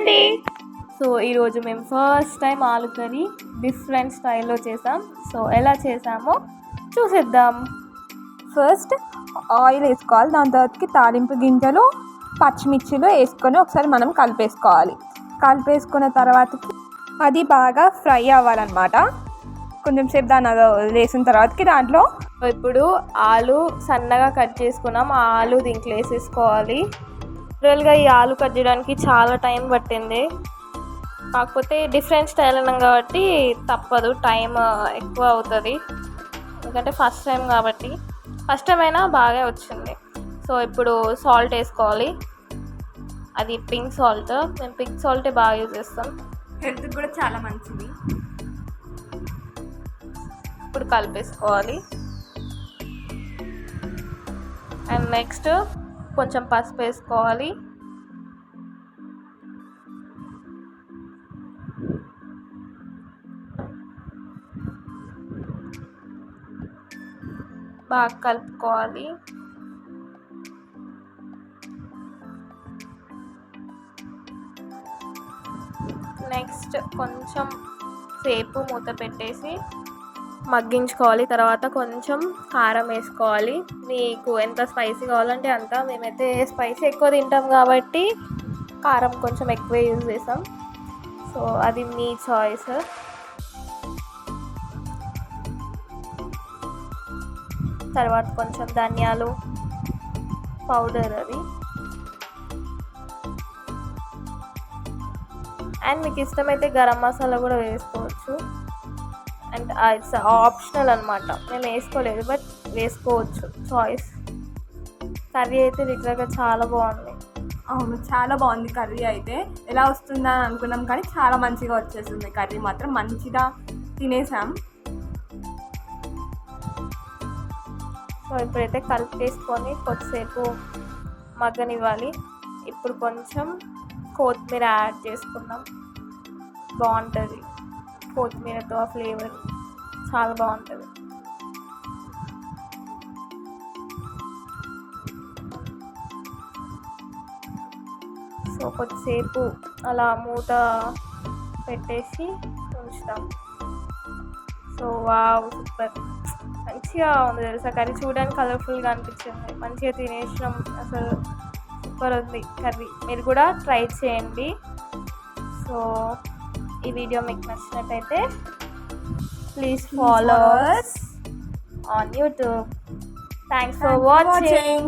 రండి. సో ఈరోజు మేము ఫస్ట్ టైం ఆలు కర్రీ డిఫరెంట్ స్టైల్లో చేసాం. సో ఎలా చేసామో చూసేద్దాం. ఫస్ట్ ఆయిల్ వేసుకోవాలి, దాని తర్వాతకి తాలింపు గింజలు పచ్చిమిర్చిలు వేసుకొని ఒకసారి మనం కలిపేసుకున్న తర్వాతకి అది బాగా ఫ్రై అవ్వాలన్నమాట. కొంచెం సేపు దాన్ని వేసిన తర్వాతకి దాంట్లో ఇప్పుడు ఆలు సన్నగా కట్ చేసుకున్నాం. ఆ ఆలు దీంట్లో వేసేసుకోవాలి. రియల్గా ఈ ఆలు కట్ చేయడానికి చాలా టైం పట్టింది, కాకపోతే డిఫరెంట్ స్టైల్ అన్నాం కాబట్టి తప్పదు, టైం ఎక్కువ అవుతుంది. ఎందుకంటే ఫస్ట్ టైం కాబట్టి, ఫస్ట్ టైం అయినా బాగా వచ్చింది. సో ఇప్పుడు సాల్ట్ వేసుకోవాలి. అది పింక్ సాల్ట్, మేము పింక్ సాల్టే బాగా యూజ్ చేస్తాం, హెల్త్కి కూడా చాలా మంచిది. ఇప్పుడు కలిపేసుకోవాలి. అండ్ నెక్స్ట్ కొంచెం పసుపు వేసుకోవాలి. బాగా కలుపుకోవాలి. నెక్స్ట్ కొంచెం సేపు మూత పెట్టేసి మగ్గించుకోవాలి. తర్వాత కొంచెం కారం వేసుకోవాలి. మీకు ఎంత స్పైసీ కావాలంటే అంత. మేమైతే స్పైసీ ఎక్కువ తింటాం కాబట్టి కారం కొంచెం ఎక్కువ యూజ్ చేసాం. సో అది మీ చాయిస్. తర్వాత కొంచెం ధనియాలు పౌడర్ అది, అండ్ మీకు ఇష్టమైతే గరం మసాలా కూడా వేసుకోవచ్చు. అండ్ ఇట్స్ ఆప్షనల్ అనమాట, మేము వేసుకోలేదు బట్ వేసుకోవచ్చు, చాయిస్. కర్రీ అయితే లిటరల్గా చాలా బాగుంది. అవును, చాలా బాగుంది కర్రీ. అయితే ఎలా వస్తుందా అని అనుకున్నాం కానీ చాలా మంచిగా వచ్చేసింది కర్రీ మాత్రం. మంచిగా తినేసాం. సో ఇప్పుడైతే కలిపేసుకొని కొద్దిసేపు మగ్గనివ్వాలి. ఇప్పుడు కొంచెం కొత్తిమీర యాడ్ చేసుకుందాం. బాగుంటుంది కొత్తిమీరతో, ఆ ఫ్లేవర్ చాలా బాగుంటుంది. సో కొద్దిసేపు అలా మూత పెట్టేసి ఉంచుతాం. సో వావ్, సూపర్, మంచిగా ఉంది తెలుసా కర్రీ. చూడడానికి కలర్ఫుల్గా అనిపించింది, మంచిగా తినేసినాం. అసలు సూపర్ ఉంది కర్రీ. మీరు కూడా ట్రై చేయండి. సో ఈ వీడియో మీకు నచ్చినట్టయితే please follow us on YouTube. Thanks for watching.